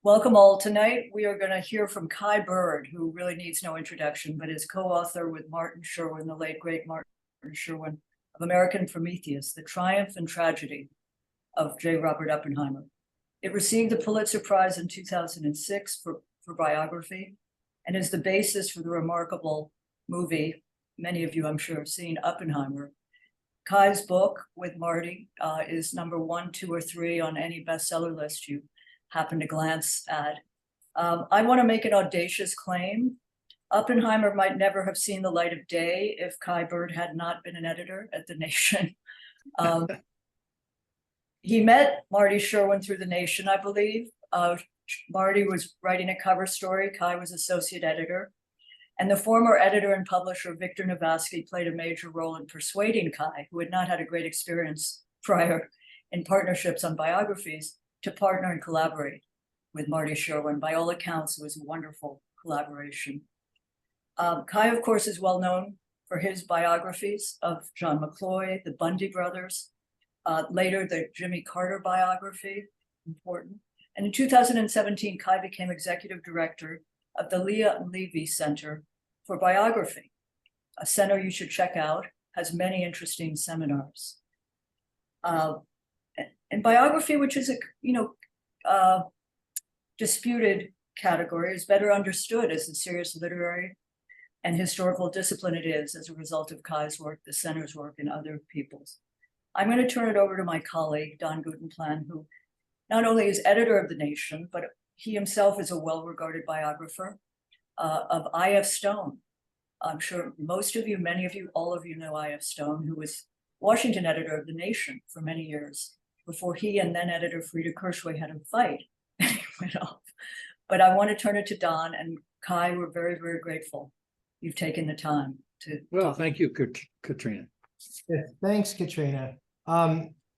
Welcome all. Tonight, we are going to hear from Kai Bird, who really needs no introduction, but is co-author with Martin Sherwin, the late, great Martin Sherwin, of American Prometheus, The Triumph and Tragedy of J. Robert Oppenheimer. It received the Pulitzer Prize in 2006 for biography and is the basis for the remarkable movie, many of you I'm sure have seen, Oppenheimer. Kai's book with Marty is number 1, 2, or 3 on any bestseller list you happen to glance at. I want to make an audacious claim. Oppenheimer might never have seen the light of day if Kai Bird had not been an editor at The Nation. He met Marty Sherwin through The Nation, I believe. Marty was writing a cover story. Kai was associate editor. And the former editor and publisher, Victor Navasky, played a major role in persuading Kai, who had not had a great experience prior in partnerships on biographies, to partner and collaborate with Marty Sherwin. By all accounts, it was a wonderful collaboration. Kai, of course, is well known for his biographies of John McCloy, the Bundy brothers, later the Jimmy Carter biography, important. And in 2017, Kai became executive director of the Leah and Levy Center for Biography, a center you should check out, has many interesting seminars. And biography, which is a disputed category, is better understood as the serious literary and historical discipline it is as a result of Kai's work, the center's work, and other people's. I'm going to turn it over to my colleague, Don Guttenplan, who not only is editor of The Nation, but he himself is a well-regarded biographer of I.F. Stone. I'm sure most of you, many of you, all of you know I.F. Stone, who was Washington editor of The Nation for many years, before he and then editor Frida Kirchway had a fight and he went off. But I want to turn it to Don and Kai. We're very, very grateful you've taken the time to. Well, thank you, Katrina. Yeah, thanks, Katrina.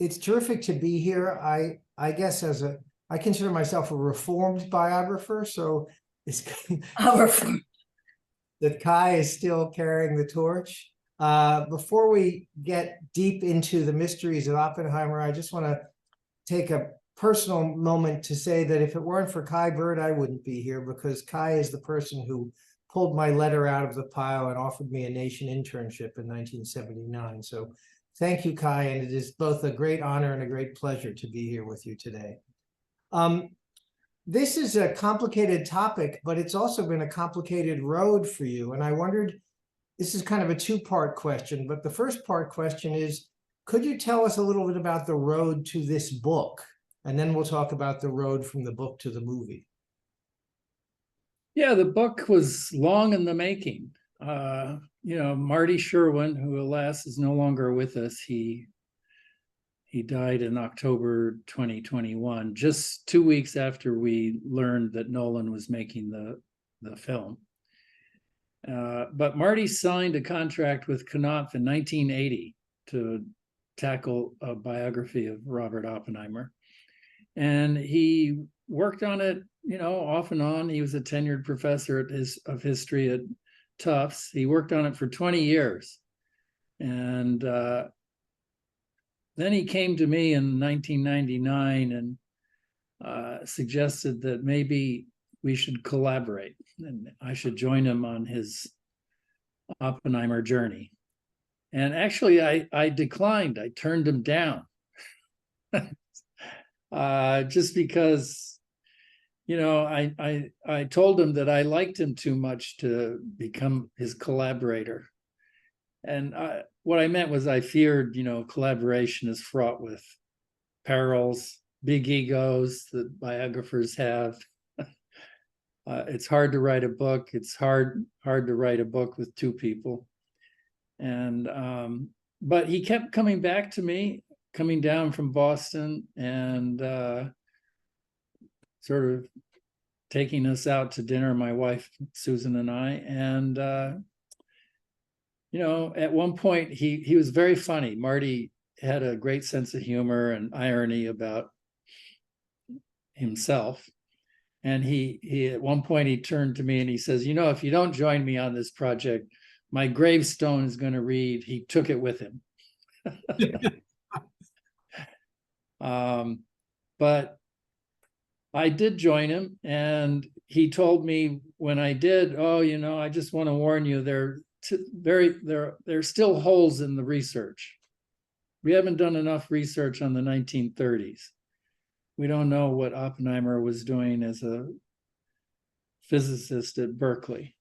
It's terrific to be here. I guess I consider myself a reformed biographer, so it's that Kai is still carrying the torch. Before we get deep into the mysteries of Oppenheimer, I just want to take a personal moment to say that if it weren't for Kai Bird, I wouldn't be here, because Kai is the person who pulled my letter out of the pile and offered me a Nation internship in 1979. So thank you, Kai, and it is both a great honor and a great pleasure to be here with you today. This is a complicated topic, but it's also been a complicated road for you. And I wondered, this is kind of a two-part question, but the first part question is, could you tell us a little bit about the road to this book? And then we'll talk about the road from the book to the movie. Yeah, the book was long in the making. Marty Sherwin, who alas is no longer with us, he died in October 2021, just 2 weeks after we learned that Nolan was making the film. But Marty signed a contract with Knopf in 1980 to tackle a biography of Robert Oppenheimer. And he worked on it, off and on. He was a tenured professor of history at Tufts. He worked on it for 20 years. And then he came to me in 1999 and suggested that maybe we should collaborate and I should join him on his Oppenheimer journey. And actually, I declined. I turned him down just because, I told him that I liked him too much to become his collaborator. And what I meant was I feared, collaboration is fraught with perils, big egos that biographers have. It's hard to write a book. It's hard to write a book with two people. And but he kept coming back to me, coming down from Boston and sort of taking us out to dinner, my wife, Susan, and I. And at one point he was very funny. Marty had a great sense of humor and irony about himself. And he at one point he turned to me and he says, if you don't join me on this project, my gravestone is going to read, he took it with him. But I did join him, and he told me when I did, oh, I just want to warn you, there are still holes in the research. We haven't done enough research on the 1930s. We don't know what Oppenheimer was doing as a physicist at Berkeley.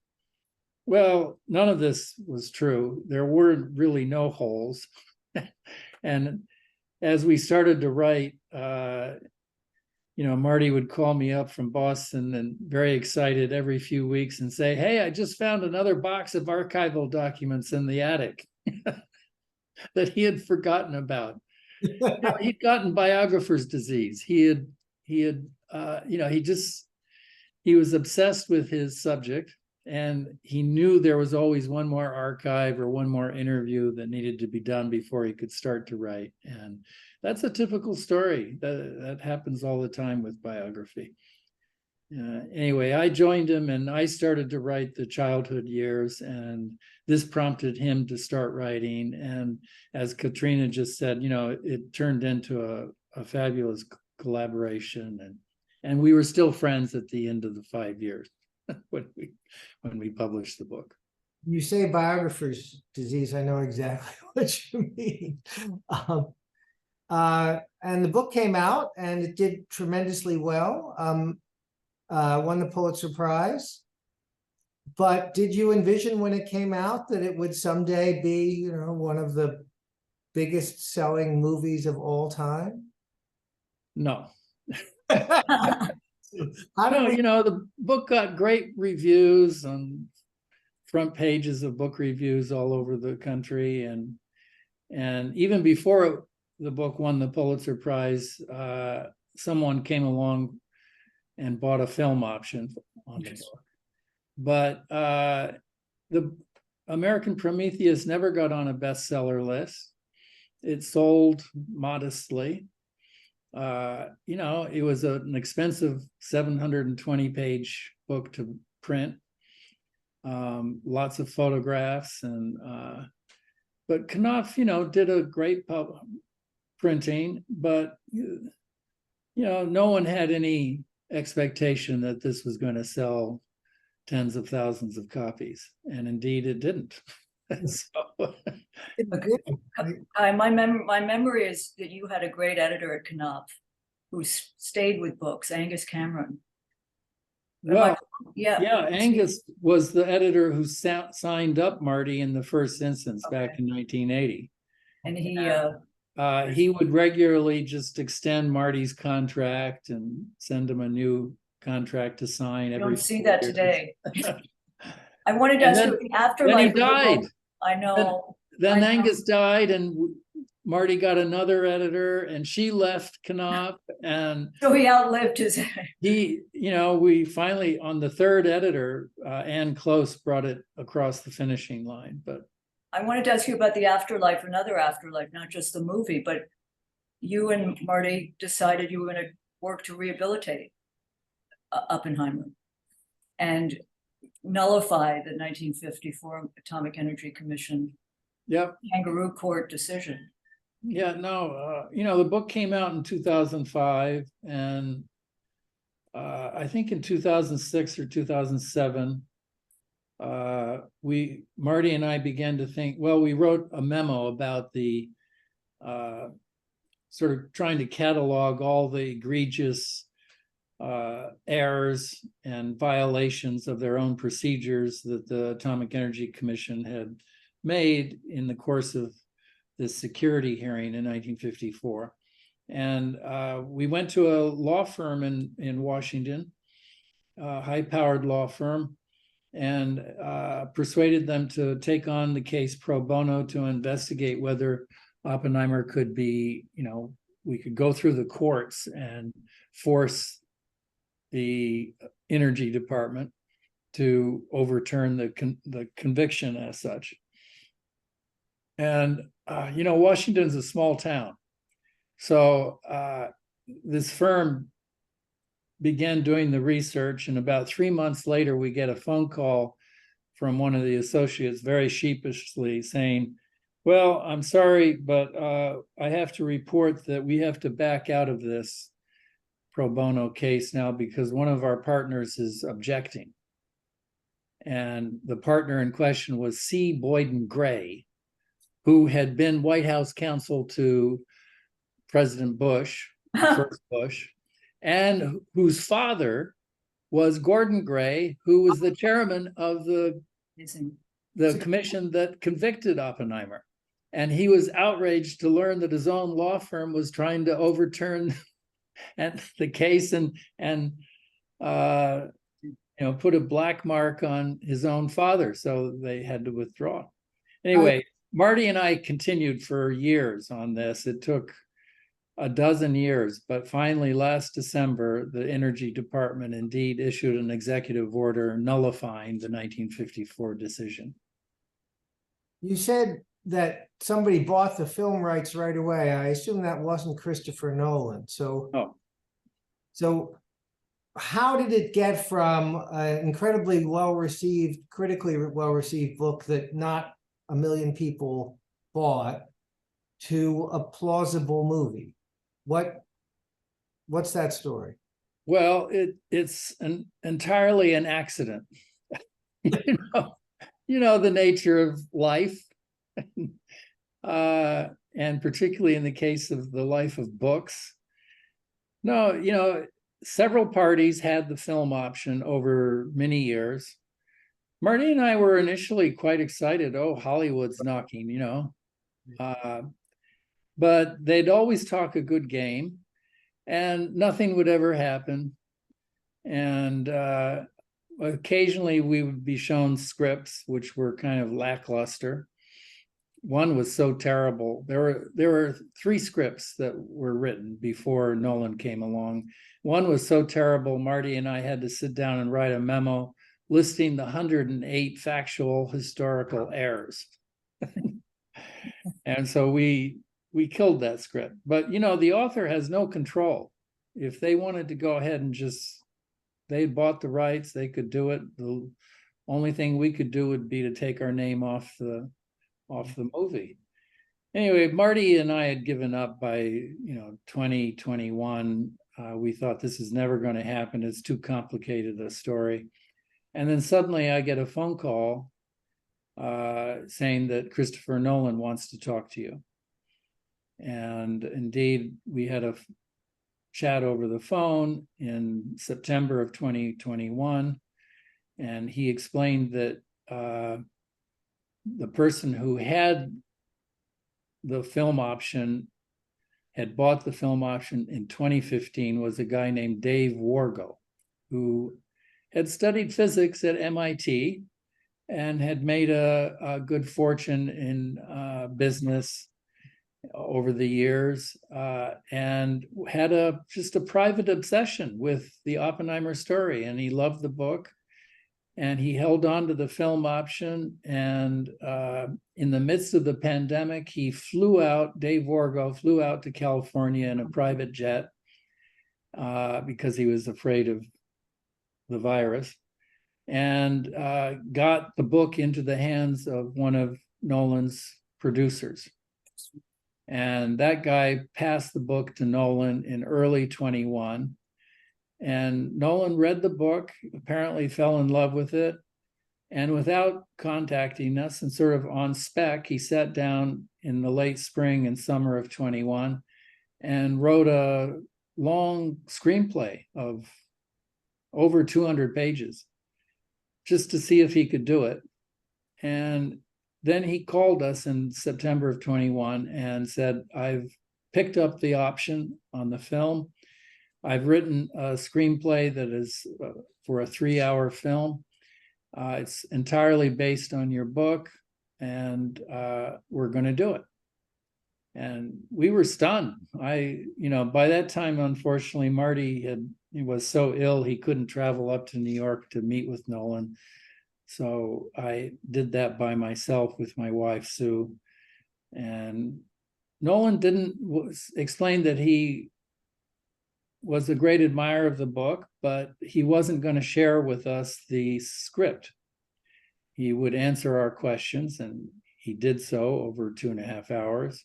Well, none of this was true. There were really no holes. And as we started to write, Marty would call me up from Boston and very excited every few weeks and say, hey, I just found another box of archival documents in the attic that he had forgotten about. He'd gotten biographer's disease. He was obsessed with his subject, and he knew there was always one more archive or one more interview that needed to be done before he could start to write. And that's a typical story that happens all the time with biography. Anyway, I joined him and I started to write the childhood years, and this prompted him to start writing. And as Katrina just said, it turned into a fabulous collaboration, and we were still friends at the end of the 5 years when we published the book. You say biographer's disease, I know exactly what you mean. And the book came out and it did tremendously well. Won the Pulitzer Prize. But did you envision when it came out that it would someday be, one of the biggest selling movies of all time? No. No, the book got great reviews on front pages of book reviews all over the country, and even before the book won the Pulitzer Prize, someone came along and bought a film option on the book. But the American Prometheus never got on a bestseller list. It sold modestly. It was an expensive 720-page book to print. Lots of photographs, but Knopf, did a great printing, but no one had any expectation that this was going to sell tens of thousands of copies, and indeed it didn't. So, my memory is that you had a great editor at Knopf who stayed with books, Angus Cameron. Well, yeah, Angus was the editor who signed up Marty in the first instance back in 1980. And he would regularly just extend Marty's contract and send him a new contract to sign. You every don't see that years. Today. I wanted to ask you after. Then he died. I know. Then Angus died, and Marty got another editor, and she left Knopf, and so he outlived his. We finally, on the third editor, Ann Close, brought it across the finishing line. But I wanted to ask you about the afterlife, another afterlife, not just the movie, but you and Marty decided you were going to work to rehabilitate Oppenheimer and nullify the 1954 Atomic Energy Commission kangaroo court decision. Yeah, no, the book came out in 2005, and I think in 2006 or 2007, Marty and I began to think, well, we wrote a memo about the sort of trying to catalog all the egregious errors and violations of their own procedures that the Atomic Energy Commission had made in the course of this security hearing in 1954. And we went to a law firm in Washington, a high-powered law firm, and persuaded them to take on the case pro bono to investigate whether Oppenheimer could be, we could go through the courts and force the Energy Department to overturn the conviction as such. And, Washington's a small town. So this firm began doing the research, and about 3 months later, we get a phone call from one of the associates very sheepishly saying, well, I'm sorry, but I have to report that we have to back out of this pro bono case now because one of our partners is objecting. And the partner in question was C. Boyden Gray, who had been White House counsel to President Bush, first Bush, and whose father was Gordon Gray, who was the chairman of the commission that convicted Oppenheimer. And he was outraged to learn that his own law firm was trying to overturn the case and put a black mark on his own father. So they had to withdraw. Anyway, Marty and I continued for years on this. It took a dozen years, but finally last December, the Energy Department indeed issued an executive order nullifying the 1954 decision. You said that somebody bought the film rights right away. I assume that wasn't Christopher Nolan. So how did it get from an incredibly well-received, critically well-received book that not a million people bought to a plausible movie? What's that story? Well, it's entirely an accident. You know the nature of life, and particularly in the case of the life of books. No, several parties had the film option over many years. Marty and I were initially quite excited. Oh, Hollywood's knocking, but they'd always talk a good game and nothing would ever happen. And occasionally we would be shown scripts which were kind of lackluster. One was so terrible. There were 3 scripts that were written before Nolan came along. One was so terrible, Marty and I had to sit down and write a memo listing the 108 factual historical errors. And so we killed that script. But the author has no control. If they wanted to go ahead and they bought the rights, they could do it. The only thing we could do would be to take our name off the movie. Anyway, Marty and I had given up by 2021. We thought this is never going to happen. It's too complicated a story. And then suddenly I get a phone call saying that Christopher Nolan wants to talk to you. And indeed, we had a chat over the phone in September of 2021. And he explained that the person who had the film option had bought the film option in 2015 was a guy named Dave Wargo, who had studied physics at MIT and had made a good fortune in business over the years, and had just a private obsession with the Oppenheimer story. And he loved the book. And he held on to the film option. And in the midst of the pandemic, Dave Wargo flew out to California in a private jet because he was afraid of the virus, and got the book into the hands of one of Nolan's producers. And that guy passed the book to Nolan in early 21. And Nolan read the book, apparently fell in love with it. And without contacting us and sort of on spec, he sat down in the late spring and summer of 21 and wrote a long screenplay of over 200 pages just to see if he could do it. And then he called us in September of 21 and said, I've picked up the option on the film. I've written a screenplay that is for a 3-hour film. It's entirely based on your book, and we're going to do it. And we were stunned. By that time, unfortunately, Marty was so ill he couldn't travel up to New York to meet with Nolan. So I did that by myself with my wife, Sue. And Nolan didn't explain that he was a great admirer of the book, but he wasn't going to share with us the script. He would answer our questions, and he did so over 2.5 hours.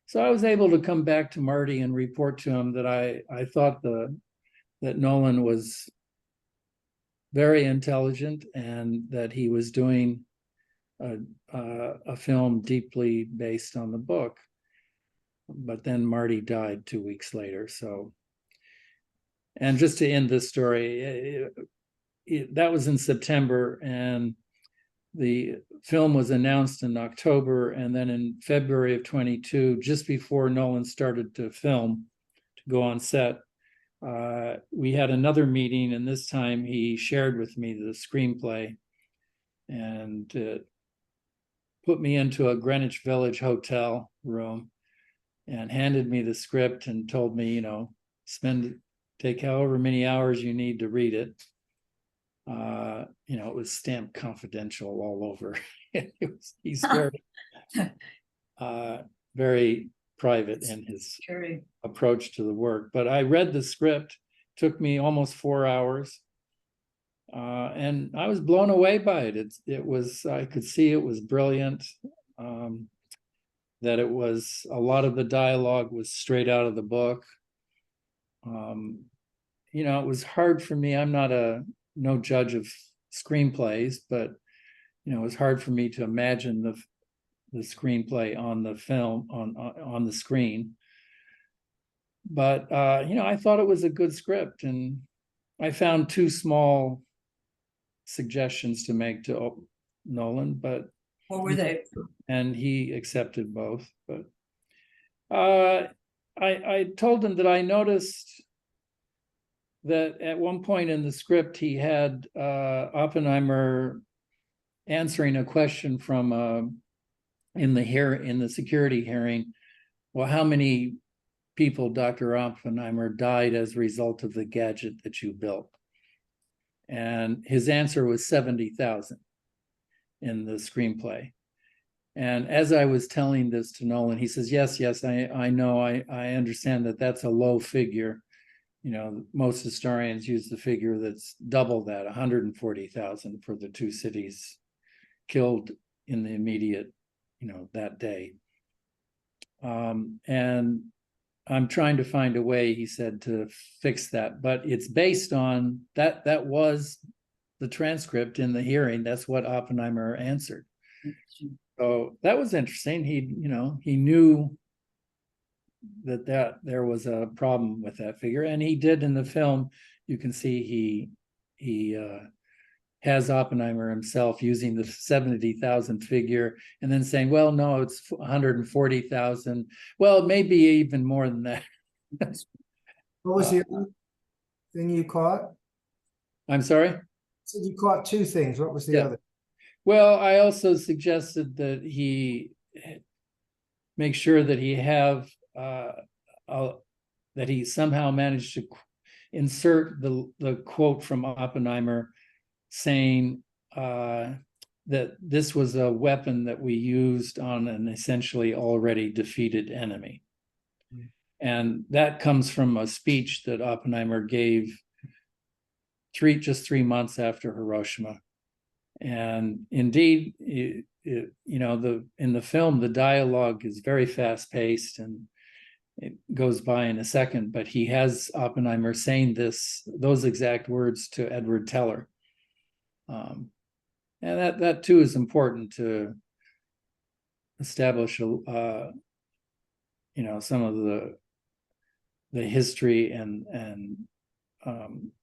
So I was able to come back to Marty and report to him that I thought the that Nolan was very intelligent and that he was doing a film deeply based on the book. But then Marty died 2 weeks later. So, and just to end this story, that was in September, and the film was announced in October, and then in February of 22, just before Nolan started to film, to go on set, we had another meeting, and this time he shared with me the screenplay and put me into a Greenwich Village hotel room and handed me the script and told me, you know, take however many hours you need to read it. You know, it was stamped confidential all over. He's very private in his approach to the work. But I read the script, took me almost 4 hours, and I was blown away by it. It was, I could see it was brilliant. That it was, a lot of the dialogue was straight out of the book. You know, it was hard for me. I'm not no judge of screenplays, but you know, it was hard for me to imagine the screenplay on the film, on the screen. But you know, I thought it was a good script, and I found 2 small suggestions to make to Nolan, but What were they? and he accepted both. But I told him that I noticed that at one point in the script he had Oppenheimer answering a question from in the security hearing. Well, how many people, Dr. Oppenheimer, died as a result of the gadget that you built? And his answer was 70,000 in the screenplay. And as I was telling this to Nolan, he says, yes, I know, I understand that that's a low figure. You know, most historians use the figure that's double that, 140,000 for the 2 cities killed in the immediate, you know, that day. And I'm trying to find a way, he said, to fix that, but it's based on that. That was the transcript in the hearing. That's what Oppenheimer answered. So that was interesting. He, you know, he knew that there was a problem with that figure, and he did in the film. You can see he has Oppenheimer himself using the 70,000 figure and then saying, well, no, it's 140,000. Well, maybe even more than that. What was the other thing you caught? I'm sorry? So you caught 2 things. What was the other? Well, I also suggested that he make sure that he have that he somehow managed to insert the quote from Oppenheimer saying that this was a weapon that we used on an essentially already defeated enemy. And that comes from a speech that Oppenheimer gave just 3 months after Hiroshima. And indeed, you know, in the film, the dialogue is very fast paced and it goes by in a second, but he has Oppenheimer saying those exact words to Edward Teller. And that too is important to establish, you know, some of the history and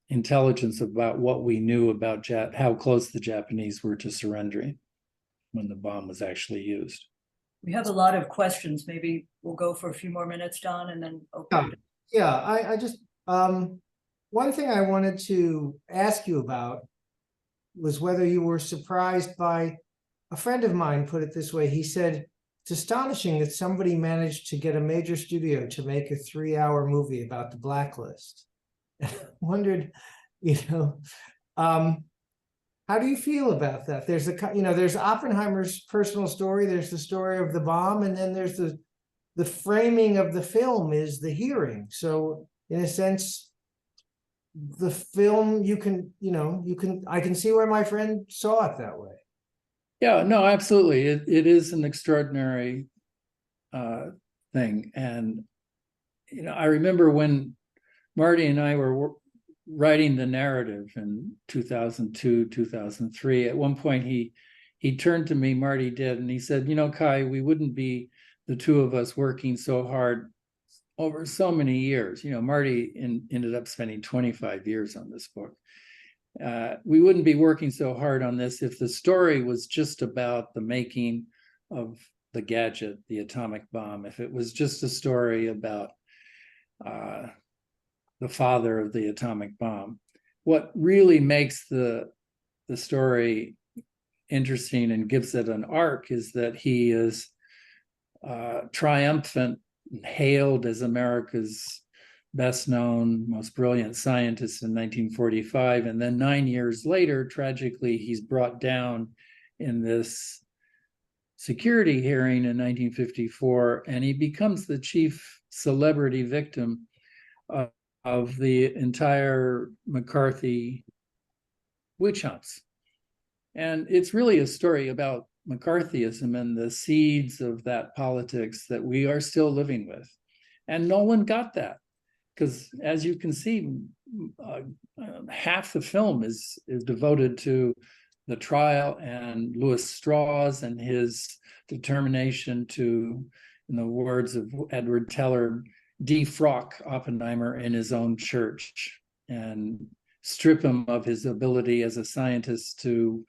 intelligence about what we knew about how close the Japanese were to surrendering when the bomb was actually used. We have a lot of questions. Maybe we'll go for a few more minutes, Don, and then open it. Yeah, I just one thing I wanted to ask you about was whether you were surprised by, a friend of mine put it this way. He said, it's astonishing that somebody managed to get a major studio to make a 3-hour movie about the blacklist. I wondered, you know, how do you feel about that? There's there's Oppenheimer's personal story, there's the story of the bomb, and then there's the framing of the film is the hearing. So in a sense, the film, I can see where my friend saw it that way. Yeah, no, absolutely. It is an extraordinary thing. And, you know, I remember when Marty and I were writing the narrative in 2002, 2003. At one point, he turned to me, Marty did, and he said, Kai, we wouldn't be the two of us working so hard over so many years. Marty ended up spending 25 years on this book. We wouldn't be working so hard on this if the story was just about the making of the gadget, the atomic bomb. If it was just a story about the father of the atomic bomb. What really makes the story interesting and gives it an arc is that he is triumphant, hailed as America's best known, most brilliant scientist in 1945. And then 9 years later, tragically, he's brought down in this security hearing in 1954, and he becomes the chief celebrity victim of the entire McCarthy witch hunts. And it's really a story about McCarthyism and the seeds of that politics that we are still living with. And Nolan got that, because as you can see, half the film is devoted to the trial and Louis Strauss and his determination to, in the words of Edward Teller, defrock Oppenheimer in his own church and strip him of his ability as a scientist to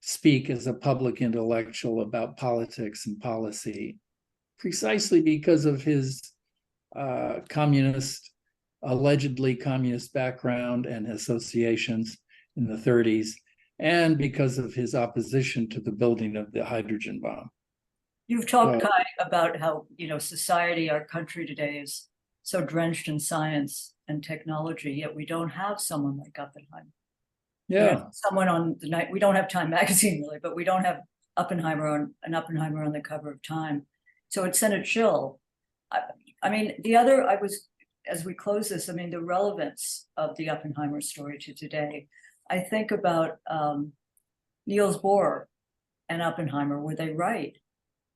speak as a public intellectual about politics and policy, precisely because of his allegedly communist background and associations in the 30s, and because of his opposition to the building of the hydrogen bomb. You've talked, Kai, about how, society, our country today is so drenched in science and technology, yet we don't have someone like Oppenheimer. Yeah. Someone on the night, we don't have Time magazine really, but we don't have Oppenheimer on the cover of Time. So it sent a chill. I mean, as we close this, the relevance of the Oppenheimer story to today, I think about Niels Bohr and Oppenheimer. Were they right?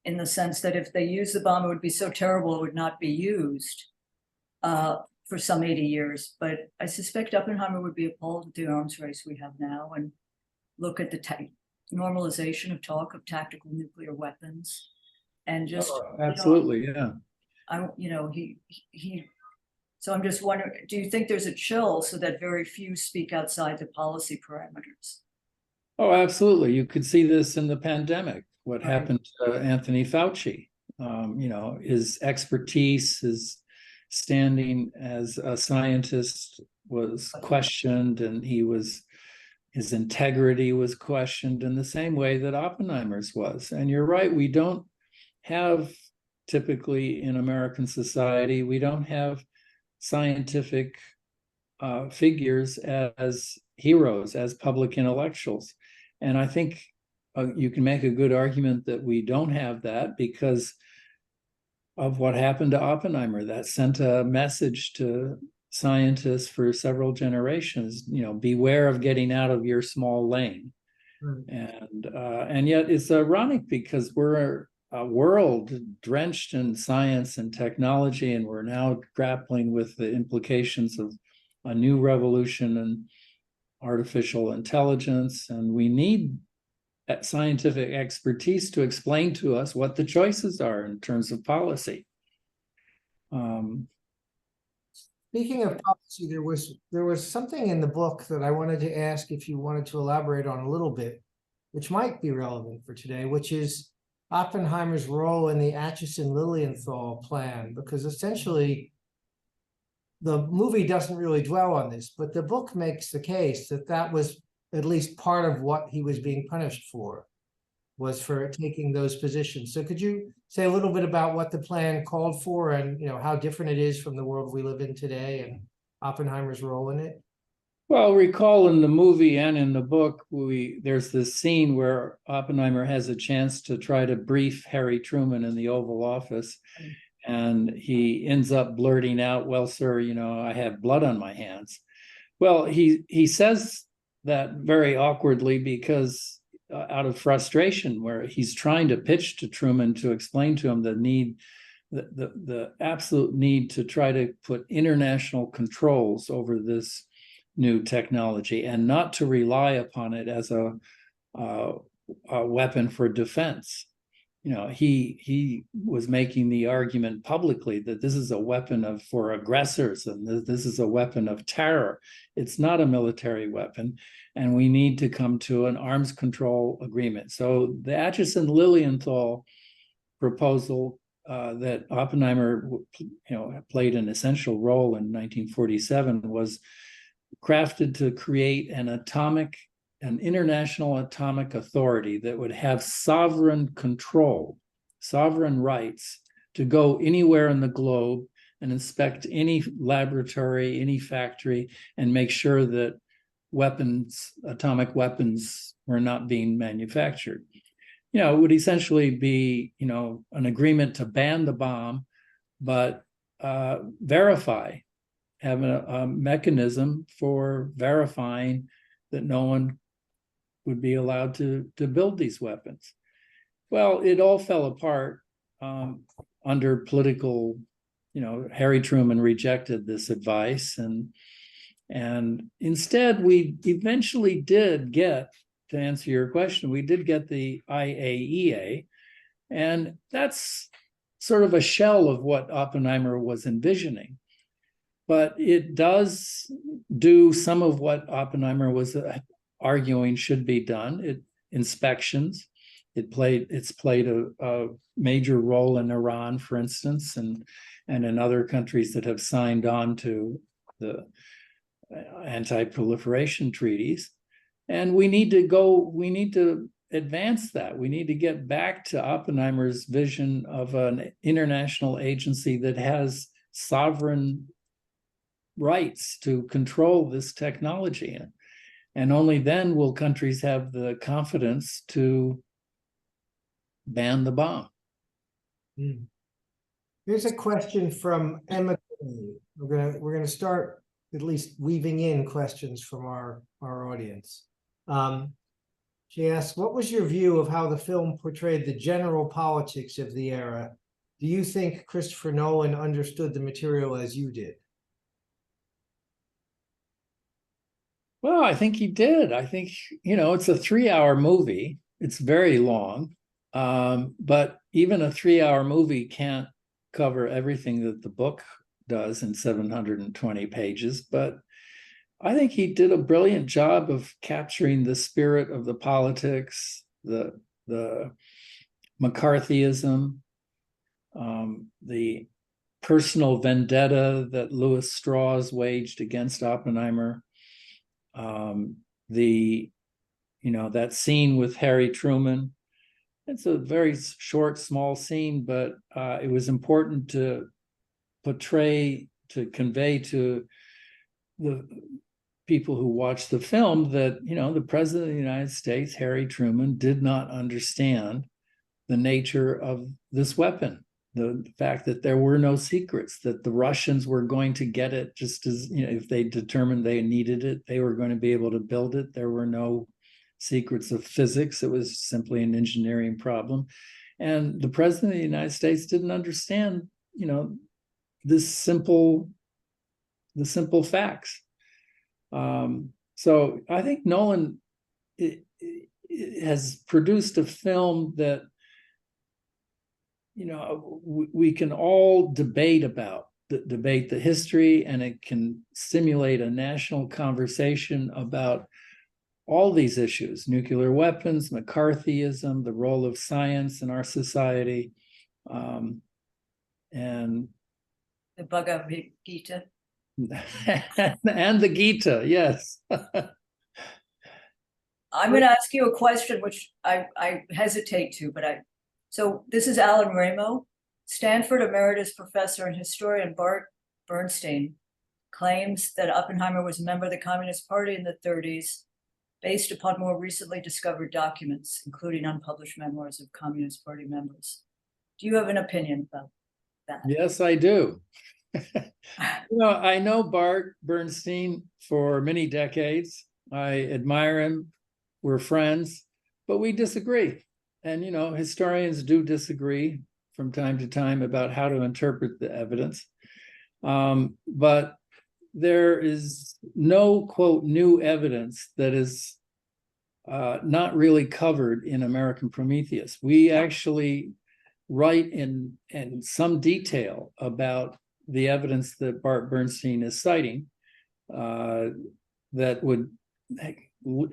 In the sense that if they used the bomb, it would be so terrible it would not be used for some 80 years. But I suspect Oppenheimer would be appalled at the arms race we have now and look at the normalization of talk of tactical nuclear weapons and just absolutely, yeah. So I'm just wondering, do you think there's a chill so that very few speak outside the policy parameters? Oh, absolutely. You could see this in the pandemic. What happened to Anthony Fauci? His expertise, his standing as a scientist was questioned, and his integrity was questioned in the same way that Oppenheimer's was. And you're right, we don't have, typically in American society, we don't have scientific figures as heroes, as public intellectuals. And I think you can make a good argument that we don't have that because of what happened to Oppenheimer. That sent a message to scientists for several generations, beware of getting out of your small lane. And yet it's ironic because we're a world drenched in science and technology, and we're now grappling with the implications of a new revolution in artificial intelligence, and we need scientific expertise to explain to us what the choices are in terms of policy. Speaking of policy, there was something in the book that I wanted to ask if you wanted to elaborate on a little bit, which might be relevant for today, which is Oppenheimer's role in the Acheson-Lilienthal plan, because essentially the movie doesn't really dwell on this, but the book makes the case that was at least part of what he was being punished for, was for taking those positions. So could you say a little bit about what the plan called for and how different it is from the world we live in today and Oppenheimer's role in it? Well, recall in the movie and in the book, there's this scene where Oppenheimer has a chance to try to brief Harry Truman in the Oval Office. And he ends up blurting out, well, sir, I have blood on my hands. Well, he says that very awkwardly because out of frustration, where he's trying to pitch to Truman to explain to him the absolute need to try to put international controls over this new technology and not to rely upon it as a weapon for defense. You know, he was making the argument publicly that this is a weapon for aggressors and this is a weapon of terror. It's not a military weapon, and we need to come to an arms control agreement. So the Acheson-Lilienthal proposal that Oppenheimer, played an essential role in 1947 was crafted to create an international atomic authority that would have sovereign control, sovereign rights to go anywhere in the globe and inspect any laboratory, any factory, and make sure that atomic weapons were not being manufactured. It would essentially be, an agreement to ban the bomb, but verify, have a mechanism for verifying that no one would be allowed to build these weapons. Well, it all fell apart under political, Harry Truman rejected this advice. And instead, we eventually did get, to answer your question, we did get the IAEA, and that's sort of a shell of what Oppenheimer was envisioning. But it does do some of what Oppenheimer was arguing should be done. Inspections. It's played a major role in Iran, for instance, and in other countries that have signed on to the anti-proliferation treaties. And we need to advance that. We need to get back to Oppenheimer's vision of an international agency that has sovereign rights to control this technology. And only then will countries have the confidence to ban the bomb. Here's a question from Emma. We're gonna start at least weaving in questions from our audience. She asks, what was your view of how the film portrayed the general politics of the era? Do you think Christopher Nolan understood the material as you did? Well, I think he did. I think, it's a 3-hour movie. It's very long. But even a 3-hour movie can't cover everything that the book does in 720 pages. But I think he did a brilliant job of capturing the spirit of the politics, the McCarthyism, the personal vendetta that Lewis Strauss waged against Oppenheimer, that scene with Harry Truman. It's a very short, small scene, but it was important to convey to the people who watched the film that, the president of the United States, Harry Truman, did not understand the nature of this weapon. The fact that there were no secrets, that the Russians were going to get it just as, if they determined they needed it, they were going to be able to build it. There were no secrets of physics. It was simply an engineering problem. And the president of the United States didn't understand, the simple facts. So I think Nolan has produced a film that, we can all debate the history, and it can stimulate a national conversation about all these issues: nuclear weapons, McCarthyism, the role of science in our society, and The Bhagavad Gita. and the Gita, yes. I'm going to ask you a question, which I hesitate to, so this is Alan Ramo. Stanford emeritus professor and historian Bart Bernstein claims that Oppenheimer was a member of the Communist Party in the 30s, based upon more recently discovered documents, including unpublished memoirs of Communist Party members. Do you have an opinion about that? Yes, I do. I know Bart Bernstein for many decades. I admire him. We're friends, but we disagree. And, historians do disagree from time to time about how to interpret the evidence. But there is no, quote, new evidence that is not really covered in American Prometheus. We actually write in some detail about the evidence that Bart Bernstein is citing that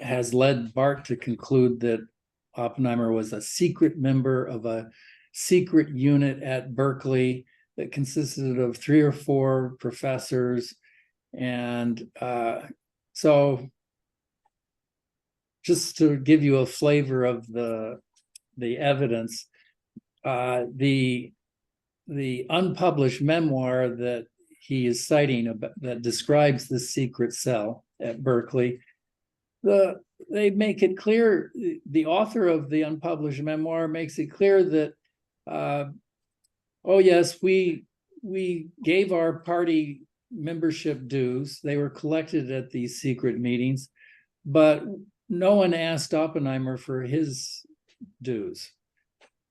has led Bart to conclude that Oppenheimer was a secret member of a secret unit at Berkeley that consisted of 3 or 4 professors. And so just to give you a flavor of the evidence, the unpublished memoir that he is citing about, that describes the secret cell at Berkeley, they make it clear, the author of the unpublished memoir makes it clear that, oh yes, we gave our party membership dues. They were collected at these secret meetings, but no one asked Oppenheimer for his dues.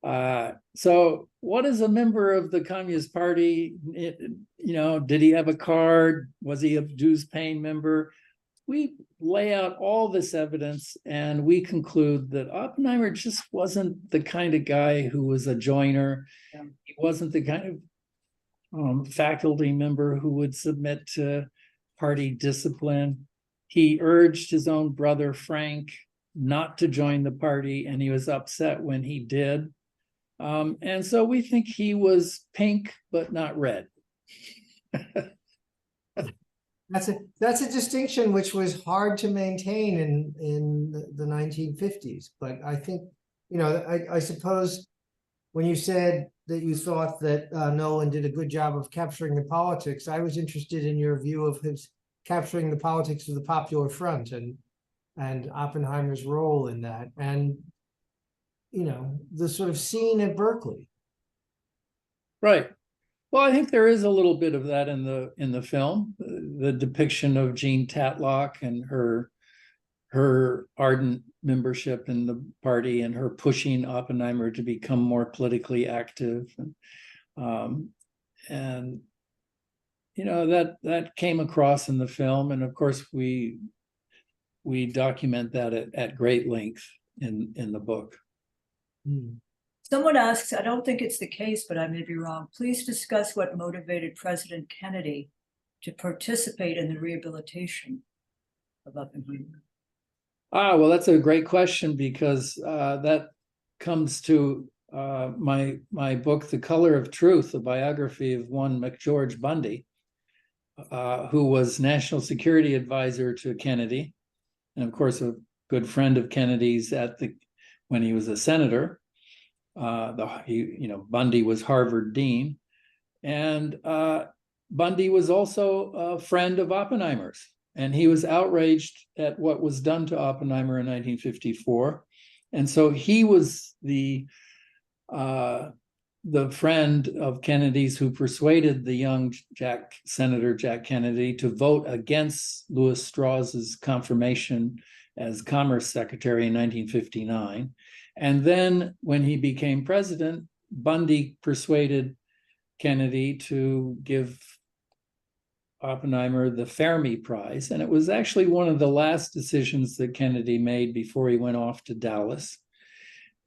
So what is a member of the Communist Party? Did he have a card? Was he a dues paying member? We lay out all this evidence and we conclude that Oppenheimer just wasn't the kind of guy who was a joiner. Yeah. He wasn't the kind of faculty member who would submit to party discipline. He urged his own brother, Frank, not to join the party, and he was upset when he did. And so we think he was pink, but not red. That's a distinction which was hard to maintain in the 1950s. But I think, I suppose when you said that you thought that Nolan did a good job of capturing the politics, I was interested in your view of his capturing the politics of the Popular Front and Oppenheimer's role in that, and the sort of scene at Berkeley. Right. Well, I think there is a little bit of that in the film, the depiction of Jean Tatlock and her ardent membership in the party and her pushing Oppenheimer to become more politically active, and that came across in the film, and of course we document that at great length in the book. Someone asks, I don't think it's the case, but I may be wrong. Please discuss what motivated President Kennedy to participate in the rehabilitation of Oppenheimer. Well, that's a great question, because that comes to my book, The Color of Truth, a biography of one McGeorge Bundy, who was National Security Advisor to Kennedy, and of course a good friend of Kennedy's when he was a senator. Bundy was Harvard dean, and Bundy was also a friend of Oppenheimer's, and he was outraged at what was done to Oppenheimer in 1954, and so he was the friend of Kennedy's who persuaded the young Senator Jack Kennedy to vote against Louis Strauss's confirmation as Commerce Secretary in 1959. And then when he became president, Bundy persuaded Kennedy to give Oppenheimer the Fermi Prize. And it was actually one of the last decisions that Kennedy made before he went off to Dallas.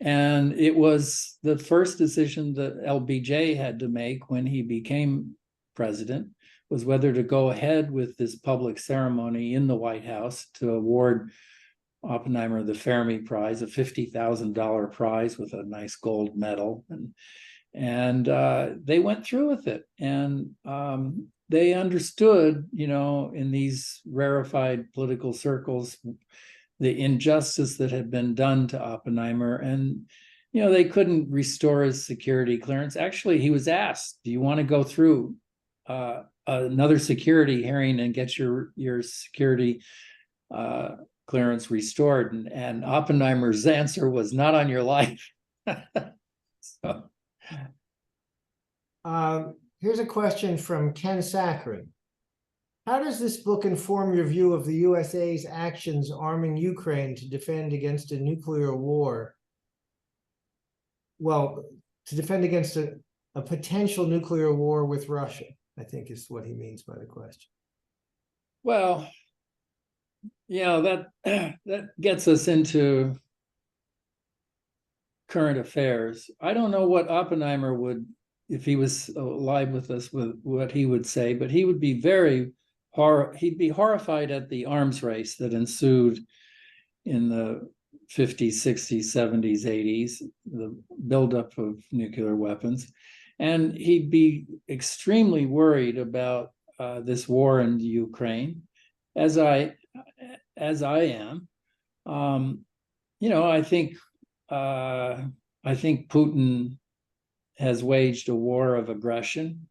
And it was the first decision that LBJ had to make when he became president, was whether to go ahead with this public ceremony in the White House to award Oppenheimer the Fermi Prize, a $50,000 prize with a nice gold medal. And they went through with it. And they understood, in these rarefied political circles, the injustice that had been done to Oppenheimer. And, they couldn't restore his security clearance. Actually, he was asked, do you want to go through another security hearing and get your security clearance restored? And Oppenheimer's answer was, not on your life. So. Here's a question from Ken Saccharin. How does this book inform your view of the USA's actions arming Ukraine to defend against a nuclear war? Well, to defend against a potential nuclear war with Russia, I think is what he means by the question. Well, that that gets us into current affairs. I don't know what Oppenheimer would, if he was alive with us, with what he would say, but he would be he'd be horrified at the arms race that ensued in the 50s, 60s, 70s, 80s, the buildup of nuclear weapons. And he'd be extremely worried about this war in Ukraine, as I am. I think Putin has waged a war of aggression,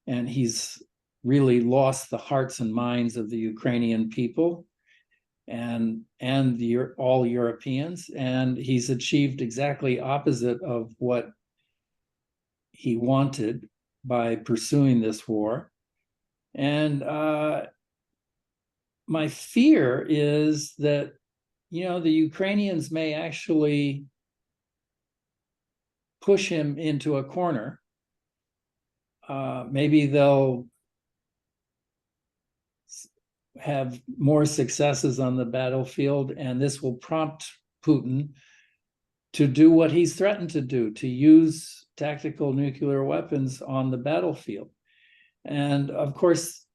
and he's really lost the hearts and minds of the Ukrainian people and all Europeans, and he's achieved exactly opposite of what he wanted by pursuing this war. And my fear is that the Ukrainians may actually push him into a corner. Maybe they'll have more successes on the battlefield, and this will prompt Putin to do what he's threatened to do, to use tactical nuclear weapons on the battlefield. And of course,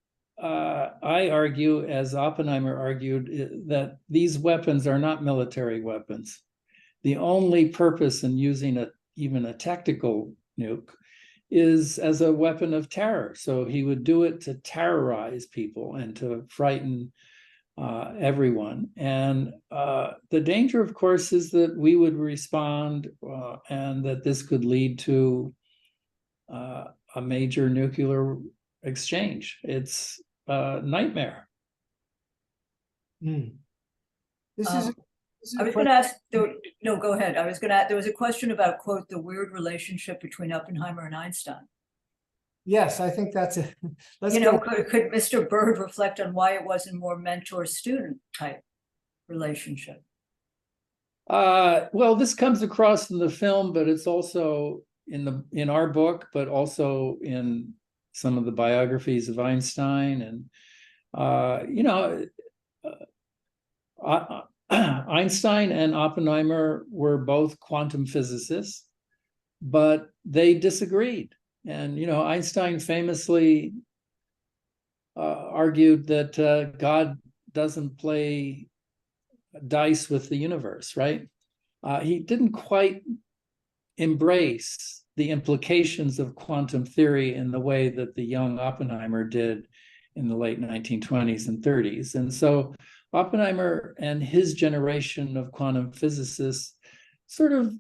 I argue, as Oppenheimer argued, that these weapons are not military weapons. The only purpose in using even a tactical nuke is as a weapon of terror. So he would do it to terrorize people and to frighten everyone. And the danger, of course, is that we would respond and that this could lead to a major nuclear exchange. It's a nightmare. This is I was going to ask, no, go ahead. I was going to ask, there was a question about, quote, the weird relationship between Oppenheimer and Einstein. Yes, I think that's it. Could Mr. Bird reflect on why it wasn't more mentor-student type relationship? Well, this comes across in the film, but it's also in our book, but also in some of the biographies of Einstein. And Einstein and Oppenheimer were both quantum physicists, but they disagreed. And Einstein famously argued that God doesn't play dice with the universe, right? He didn't quite embrace the implications of quantum theory in the way that the young Oppenheimer did in the late 1920s and 30s. And so Oppenheimer and his generation of quantum physicists sort of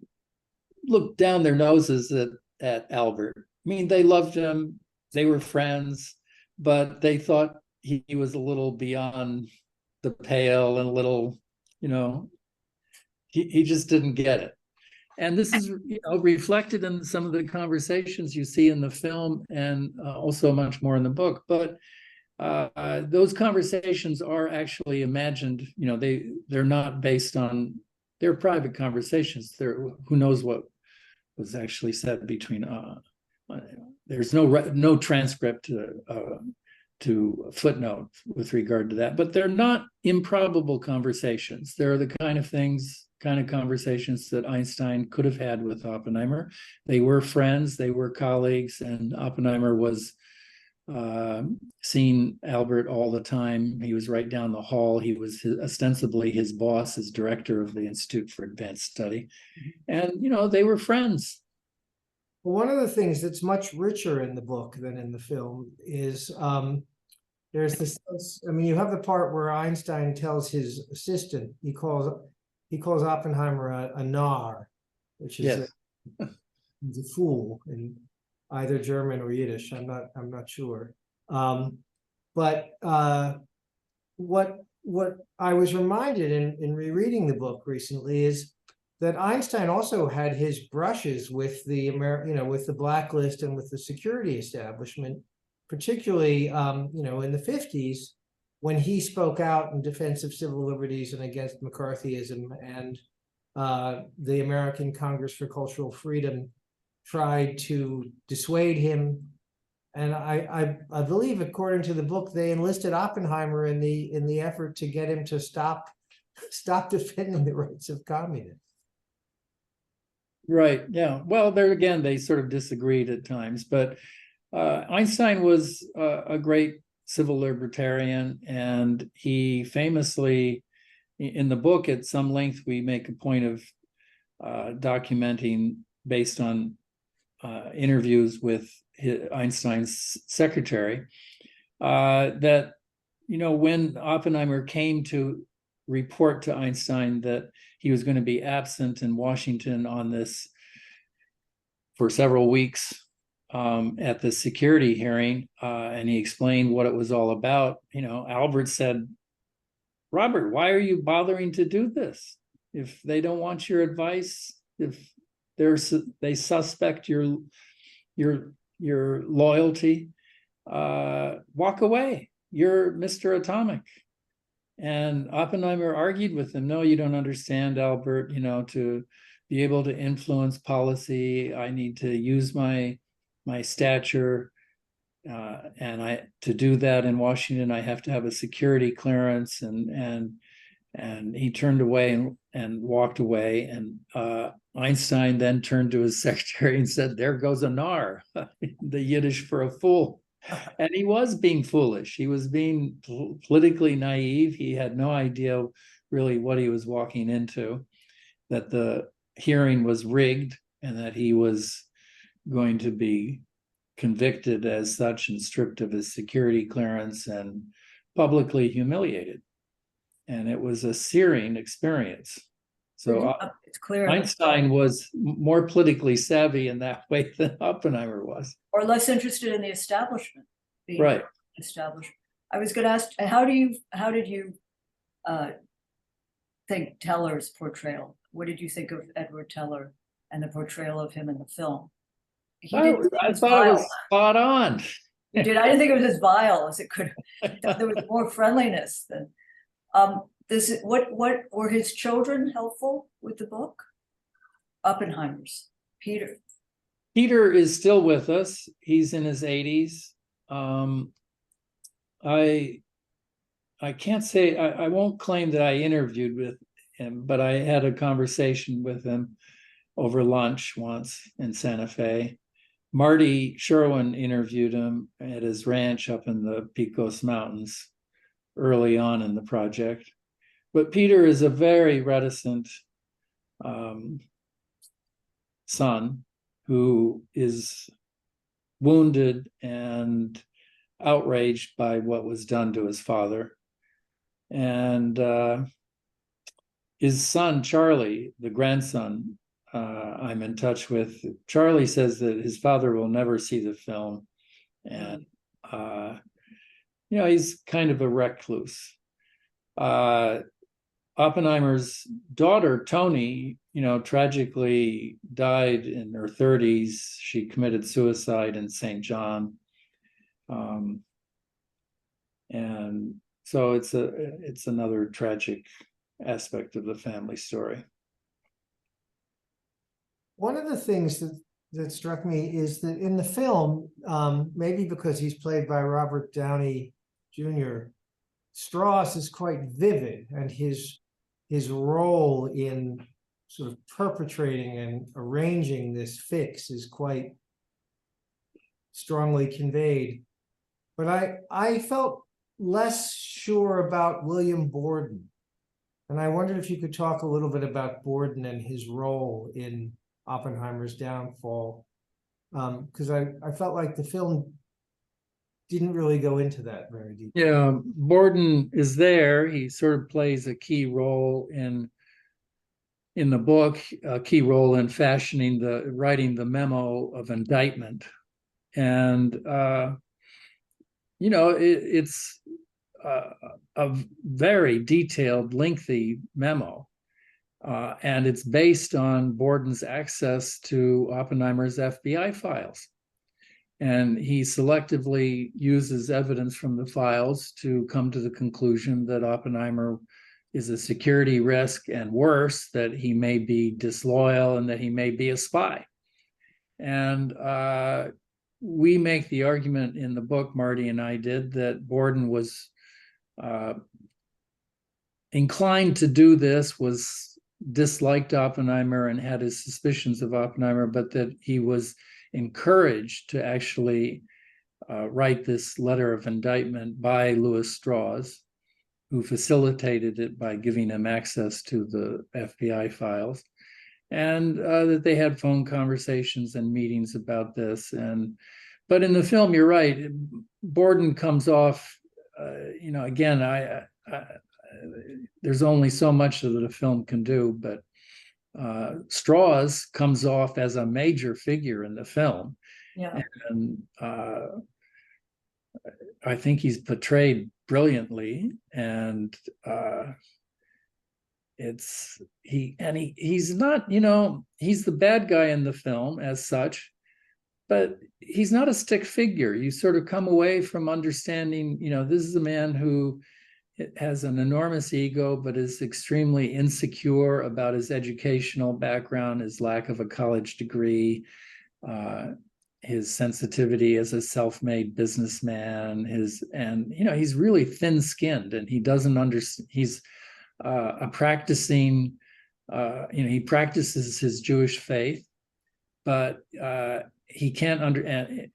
looked down their noses at Albert. I mean, they loved him, they were friends, but they thought he was a little beyond the pale and a little, he just didn't get it. And this is reflected in some of the conversations you see in the film, and also much more in the book. But those conversations are actually imagined. They're not based on, they're private conversations. Who knows what was actually said between. There's no transcript to footnote with regard to that, but they're not improbable conversations. They're the kind of conversations that Einstein could have had with Oppenheimer. They were friends, they were colleagues, and Oppenheimer was seeing Albert all the time. He was right down the hall. He was ostensibly his boss, as director of the Institute for Advanced Study. And, they were friends. Well, one of the things that's much richer in the book than in the film is there's this, you have the part where Einstein tells his assistant, he calls Oppenheimer a nar, which is yes. He's a fool in either German or Yiddish. I'm not sure. But what I was reminded in rereading the book recently is that Einstein also had his brushes with the with the blacklist and with the security establishment, particularly in the 50s, when he spoke out in defense of civil liberties and against McCarthyism, and the American Congress for Cultural Freedom tried to dissuade him And I believe, according to the book, they enlisted Oppenheimer in the effort to get him to stop defending the rights of communists. Right. Yeah. Well, there again, they sort of disagreed at times, but Einstein was a great civil libertarian, and he famously, in the book, at some length, we make a point of documenting based on interviews with Einstein's secretary, that, when Oppenheimer came to report to Einstein that he was going to be absent in Washington on this for several weeks at the security hearing, and he explained what it was all about, Albert said, "Robert, why are you bothering to do this? If they don't want your advice, if they suspect your loyalty, walk away. You're Mr. Atomic." And Oppenheimer argued with him, "No, you don't understand, Albert. To be able to influence policy, I need to use my stature, and to do that in Washington, I have to have a security clearance." And he turned away and walked away. And Einstein then turned to his secretary and said, "There goes a nar," the Yiddish for a fool. And he was being foolish. He was being politically naive. He had no idea really what he was walking into, that the hearing was rigged and that he was going to be convicted as such and stripped of his security clearance and publicly humiliated. And it was a searing experience. So it's clear Einstein was more politically savvy in that way than Oppenheimer was. Or less interested in the establishment being Right. established. I was going to ask, how did you think Teller's portrayal? What did you think of Edward Teller and the portrayal of him in the film? I thought it was spot on. You did. I didn't think it was as vile as it could. There was more friendliness than. What were his children helpful with the book? Oppenheimer's Peter. Peter is still with us. He's in his 80s. I can't say, I won't claim that I interviewed with him, but I had a conversation with him over lunch once in Santa Fe. Marty Sherwin interviewed him at his ranch up in the Pecos Mountains early on in the project. But Peter is a very reticent son who is wounded and outraged by what was done to his father. And his son, Charlie, the grandson, I'm in touch with. Charlie says that his father will never see the film. And, he's kind of a recluse. Oppenheimer's daughter, Toni, tragically died in her 30s. She committed suicide in St. John. And so it's another tragic aspect of the family story. One of the things that struck me is that in the film, maybe because he's played by Robert Downey Jr., Strauss is quite vivid, and his role in sort of perpetrating and arranging this fix is quite strongly conveyed. But I felt less sure about William Borden. And I wondered if you could talk a little bit about Borden and his role in Oppenheimer's downfall. Because I felt like the film didn't really go into that very deeply. Yeah, Borden is there. He sort of plays a key role in the book, a key role in writing the memo of indictment. And, it's a very detailed, lengthy memo. And it's based on Borden's access to Oppenheimer's FBI files. And he selectively uses evidence from the files to come to the conclusion that Oppenheimer is a security risk, and worse, that he may be disloyal and that he may be a spy. And we make the argument in the book, Marty and I did, that Borden was inclined to do this, was disliked Oppenheimer and had his suspicions of Oppenheimer, but that he was encouraged to actually write this letter of indictment by Lewis Strauss, who facilitated it by giving him access to the FBI files, and that they had phone conversations and meetings about this. But in the film, you're right, Borden comes off, again, there's only so much that a film can do, but Strauss comes off as a major figure in the film. Yeah. And I think he's portrayed brilliantly, and he's not, he's the bad guy in the film as such, but he's not a stick figure. You sort of come away from understanding, this is a man who has an enormous ego, but is extremely insecure about his educational background, his lack of a college degree, his sensitivity as a self-made businessman, he's really thin-skinned, and he doesn't understand. He's a practicing, he practices his Jewish faith, but he can't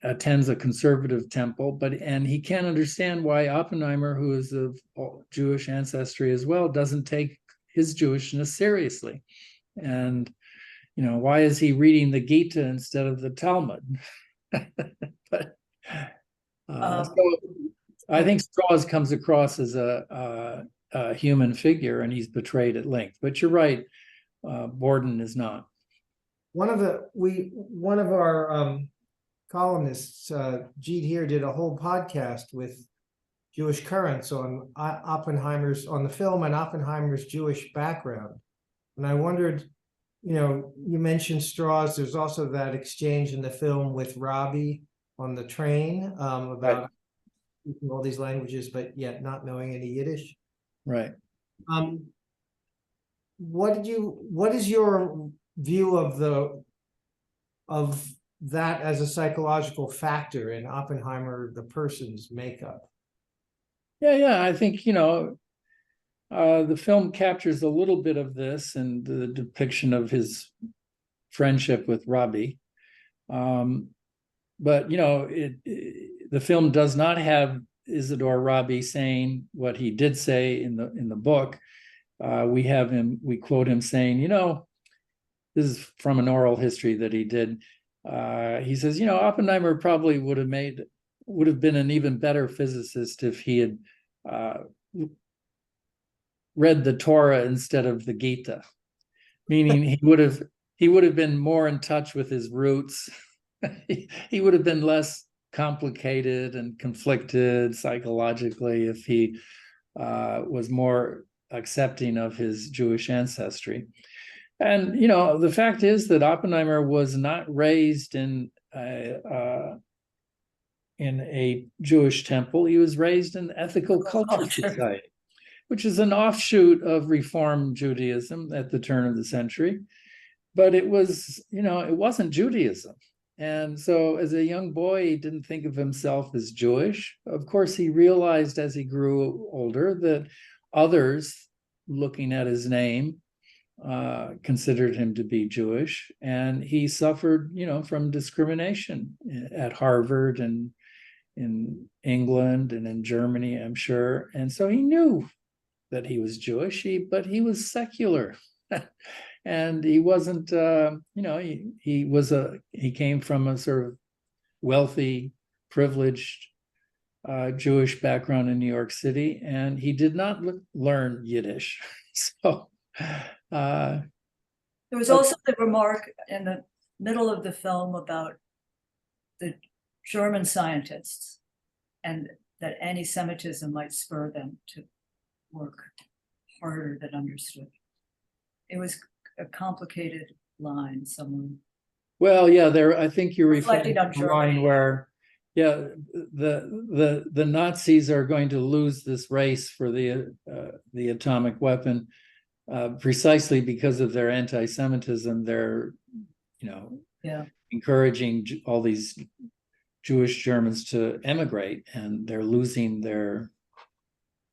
attends a conservative temple, and he can't understand why Oppenheimer, who is of Jewish ancestry as well, doesn't take his Jewishness seriously. And why is he reading the Gita instead of the Talmud? But so I think Strauss comes across as a human figure, and he's portrayed at length. But you're right, Borden is not. One of our columnists, Jeet here, did a whole podcast with Jewish Currents on the film and Oppenheimer's Jewish background. And I wondered, you mentioned Strauss. There's also that exchange in the film with Robbie on the train about speaking all these languages, but yet not knowing any Yiddish. Right. What is your view of that as a psychological factor in Oppenheimer, the person's makeup? Yeah. I think, the film captures a little bit of this and the depiction of his friendship with Robbie. But, the film does not have Isidore Robbie saying what he did say in the book. We quote him saying, this is from an oral history that he did. He says, Oppenheimer probably would have been an even better physicist if he had read the Torah instead of the Gita, meaning he would have been more in touch with his roots. He would have been less complicated and conflicted psychologically if he was more accepting of his Jewish ancestry. And the fact is that Oppenheimer was not raised in a Jewish temple. He was raised in the Ethical Culture Society, which is an offshoot of Reform Judaism at the turn of the century. But it was, it wasn't Judaism. And so as a young boy, he didn't think of himself as Jewish. Of course, he realized as he grew older that others, looking at his name, considered him to be Jewish. And he suffered, from discrimination at Harvard and in England and in Germany, I'm sure. And so he knew that he was Jewish, but he was secular. And he wasn't, he came from a sort of wealthy, privileged Jewish background in New York City, and he did not learn Yiddish. So there was also the remark in the middle of the film about the German scientists and that anti-Semitism might spur them to work harder than understood. It was a complicated line, someone. Well, yeah, I think you're reflecting on the line where, the Nazis are going to lose this race for the atomic weapon precisely because of their anti-Semitism. They're, encouraging all these Jewish Germans to emigrate, and they're losing their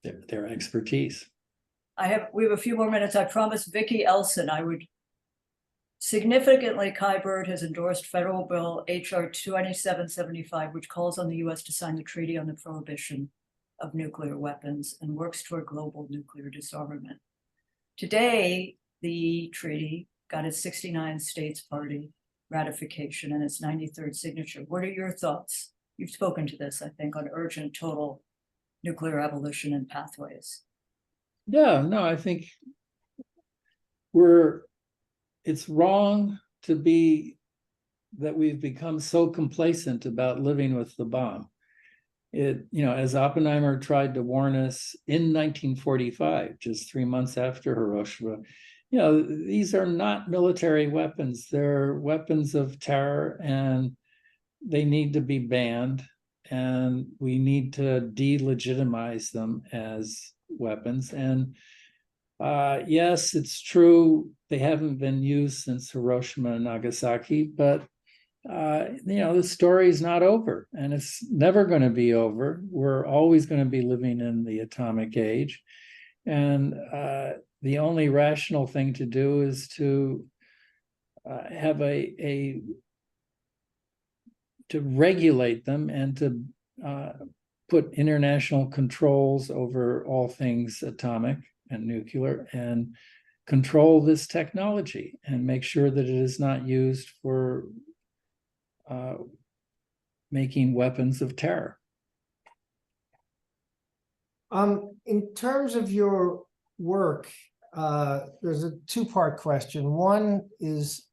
expertise. We have a few more minutes. I promised Vicki Elson I would significantly. Kai Bird has endorsed federal bill HR 2775, which calls on the US to sign the Treaty on the Prohibition of Nuclear Weapons and works toward global nuclear disarmament. Today, the treaty got its 69 states party ratification and its 93rd signature. What are your thoughts? You've spoken to this, I think, on urgent total nuclear abolition and pathways. Yeah, no, I think it's wrong to be that we've become so complacent about living with the bomb. As Oppenheimer tried to warn us in 1945, just 3 months after Hiroshima, these are not military weapons. They're weapons of terror, and they need to be banned, and we need to delegitimize them as weapons. And yes, it's true, they haven't been used since Hiroshima and Nagasaki, but the story is not over, and it's never going to be over. We're always going to be living in the atomic age, and the only rational thing to do is to have to regulate them and to put international controls over all things atomic and nuclear, and control this technology and make sure that it is not used for making weapons of terror. In terms of your work, there's a two-part question. One is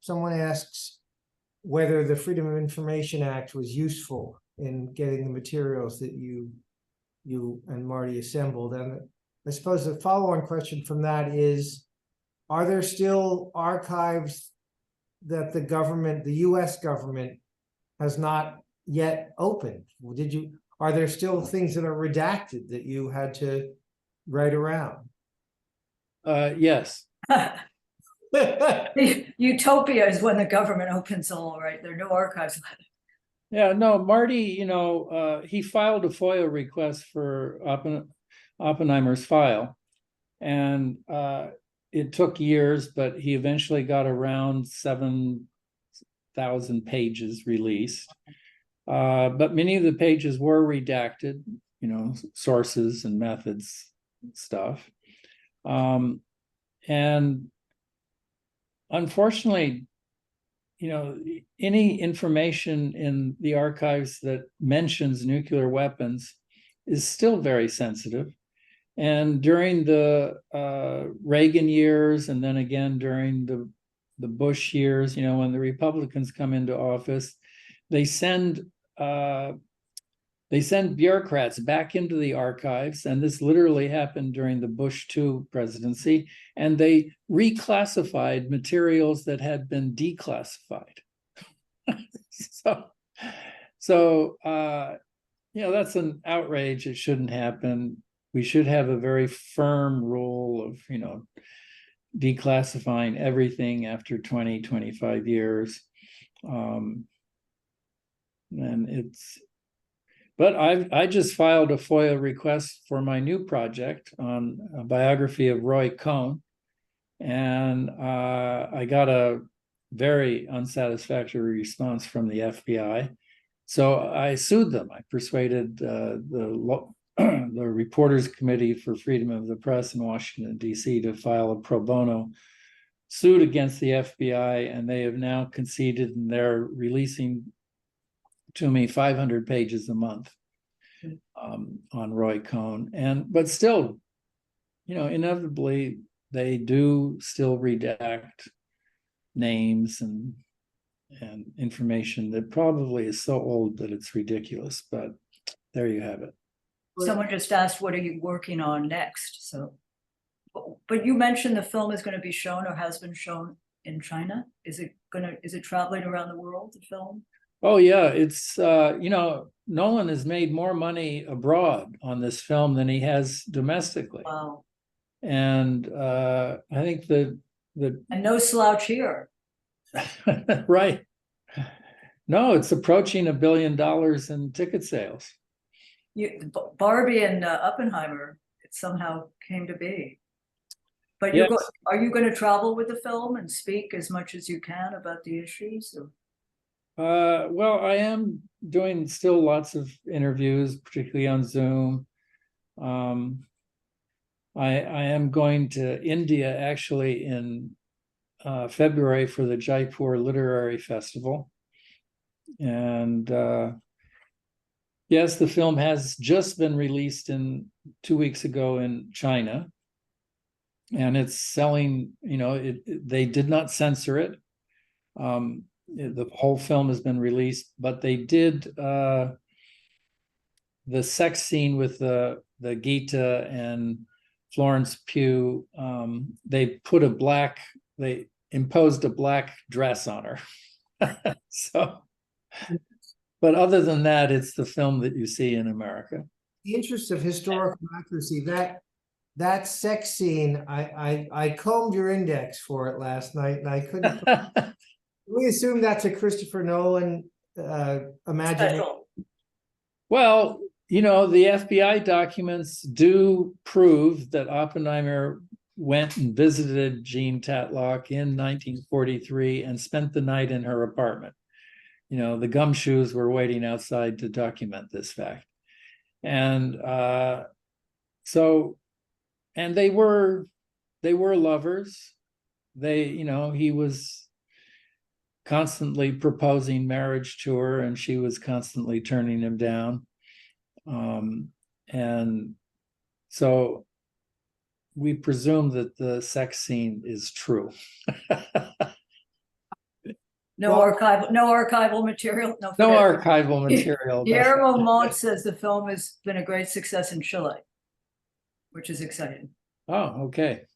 someone asks whether the Freedom of Information Act was useful in getting the materials that you and Marty assembled. And I suppose the follow-on question from that is, are there still archives that the US government has not yet opened? Are there still things that are redacted that you had to write around? Yes. Utopia is when the government opens all, right? There are no archives. Yeah, no, Marty, he filed a FOIA request for Oppenheimer's file, and it took years, but he eventually got around 7,000 pages released. But many of the pages were redacted, sources and methods stuff. And unfortunately, any information in the archives that mentions nuclear weapons is still very sensitive. And during the Reagan years, and then again during the Bush years, when the Republicans come into office, they send bureaucrats back into the archives, and this literally happened during the Bush II presidency, and they reclassified materials that had been declassified. So that's an outrage. It shouldn't happen. We should have a very firm rule of, declassifying everything after 20, 25 years. But I just filed a FOIA request for my new project on a biography of Roy Cohn, and I got a very unsatisfactory response from the FBI. So I sued them. I persuaded the Reporters Committee for Freedom of the Press in Washington, D.C. to file a pro bono suit against the FBI, and they have now conceded, and they're releasing to me 500 pages a month on Roy Cohn. But still, inevitably, they do still redact names and information that probably is so old that it's ridiculous, but there you have it. Someone just asked, what are you working on next? So, but you mentioned the film is going to be shown or has been shown in China. Is it traveling around the world, the film? Oh yeah, it's Nolan has made more money abroad on this film than he has domestically. Wow. And I think and no slouch here. right. No, it's approaching $1 billion in ticket sales. Barbie and Oppenheimer, it somehow came to be. But Yes. are you going to travel with the film and speak as much as you can about the issues? Well, I am doing still lots of interviews, particularly on Zoom. I am going to India actually in February for the Jaipur Literary Festival. And yes, the film has just been released 2 weeks ago in China. And it's selling, they did not censor it. The whole film has been released, but they did the sex scene with the Gita and Florence Pugh. They imposed a black dress on her. So, but other than that, it's the film that you see in America. The interest of historical accuracy, that sex scene, I combed your index for it last night, and I couldn't. We assume that's a Christopher Nolan imagination. Well, the FBI documents do prove that Oppenheimer went and visited Jean Tatlock in 1943 and spent the night in her apartment. The gumshoes were waiting outside to document this fact. And and they were lovers. He was constantly proposing marriage to her, and she was constantly turning him down. And so we presume that the sex scene is true. No archival material. No archival material. Guillermo Montt says the film has been a great success in Chile, which is exciting. Oh, okay.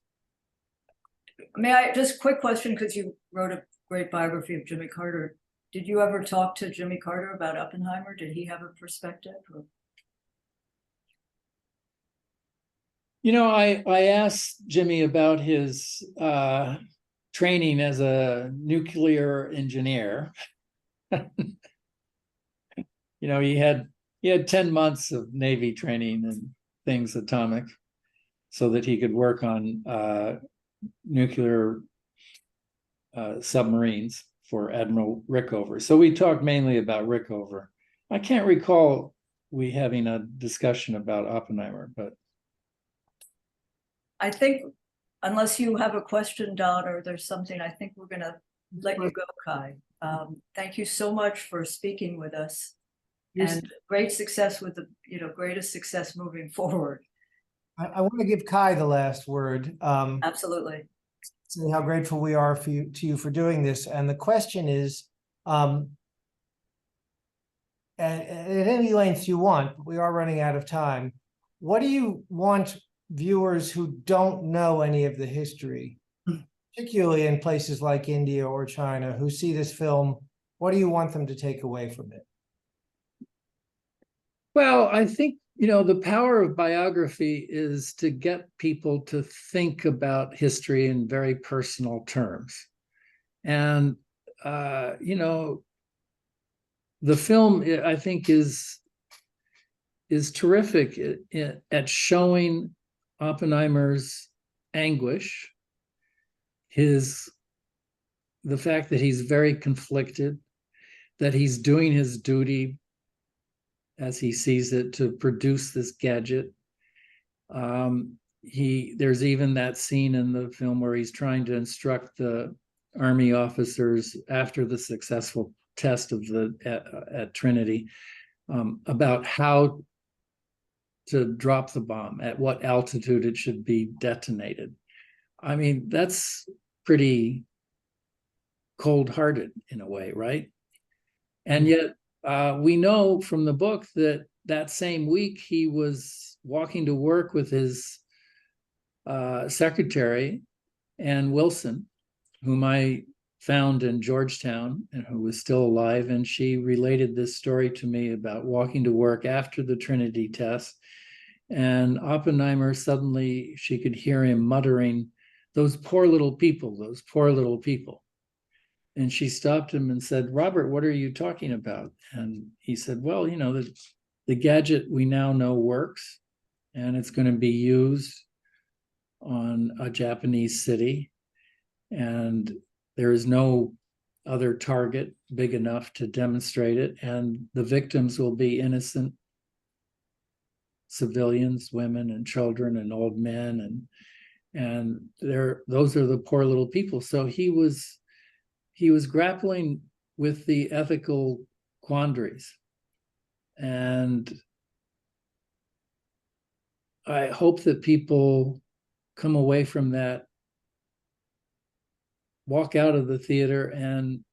May I just quick question, because you wrote a great biography of Jimmy Carter. Did you ever talk to Jimmy Carter about Oppenheimer? Did he have a perspective? I asked Jimmy about his training as a nuclear engineer. He had 10 months of Navy training and things atomic, so that he could work on nuclear submarines for Admiral Rickover. So we talked mainly about Rickover. I can't recall we having a discussion about Oppenheimer, but I think, unless you have a question, Don, or there's something, I think we're going to let you go, Kai. Thank you so much for speaking with us, and great success with the, greatest success moving forward. I want to give Kai the last word. Absolutely. Say how grateful we are to you for doing this. And the question is, at any length you want, but we are running out of time. What do you want viewers who don't know any of the history, particularly in places like India or China, who see this film, what do you want them to take away from it? Well, I think, the power of biography is to get people to think about history in very personal terms. And, the film, I think, is terrific at showing Oppenheimer's anguish, the fact that he's very conflicted, that he's doing his duty as he sees it to produce this gadget. There's even that scene in the film where he's trying to instruct the Army officers after the successful test of at Trinity about how to drop the bomb, at what altitude it should be detonated. I mean, that's pretty cold-hearted in a way, right? And yet we know from the book that same week he was walking to work with his secretary, Ann Wilson, whom I found in Georgetown and who was still alive. And she related this story to me about walking to work after the Trinity test. And Oppenheimer, suddenly she could hear him muttering, "Those poor little people, those poor little people." And she stopped him and said, "Robert, what are you talking about?" And he said, "Well, you know, the gadget we now know works, and it's going to be used on a Japanese city, and there is no other target big enough to demonstrate it, and the victims will be innocent civilians, women and children and old men, and those are the poor little people." So he was grappling with the ethical quandaries, and I hope that people come away from that, walk out of the theater and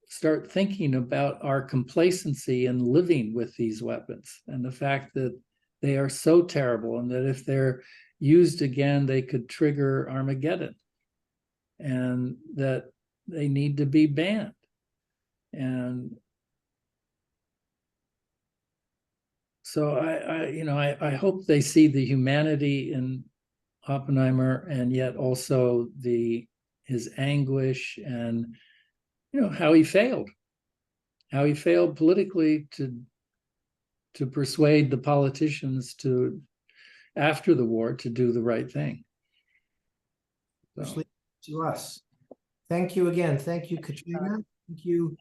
start thinking about our complacency in living with these weapons, and the fact that they are so terrible, and that if they're used again, they could trigger Armageddon, and that they need to be banned. And so I hope they see the humanity in Oppenheimer, and yet also his anguish, and how he failed politically to persuade the politicians after the war to do the right thing. So. To us. Thank you again. Thank you, Katrina. Thank you,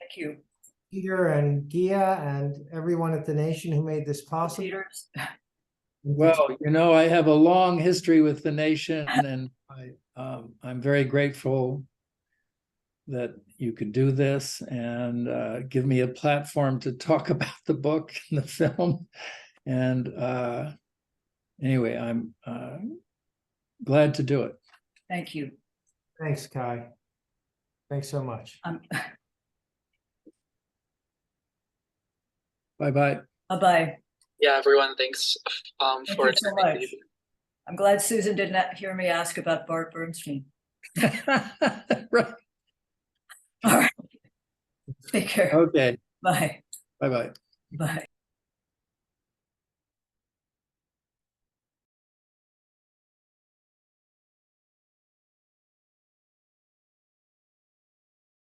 Peter and Gia, and everyone at the Nation who made this possible. Peters. Well, I have a long history with the Nation, and I'm very grateful that you could do this and give me a platform to talk about the book and the film. And anyway, I'm glad to do it. Thank you. Thanks, Kai. Thanks so much. Bye-bye. Bye-bye. Yeah, everyone, thanks Thank for you so attending. much. I'm glad Susan did not hear me ask about Bart Bernstein. Right. All right. Take care. Okay. Bye. Bye-bye. Bye.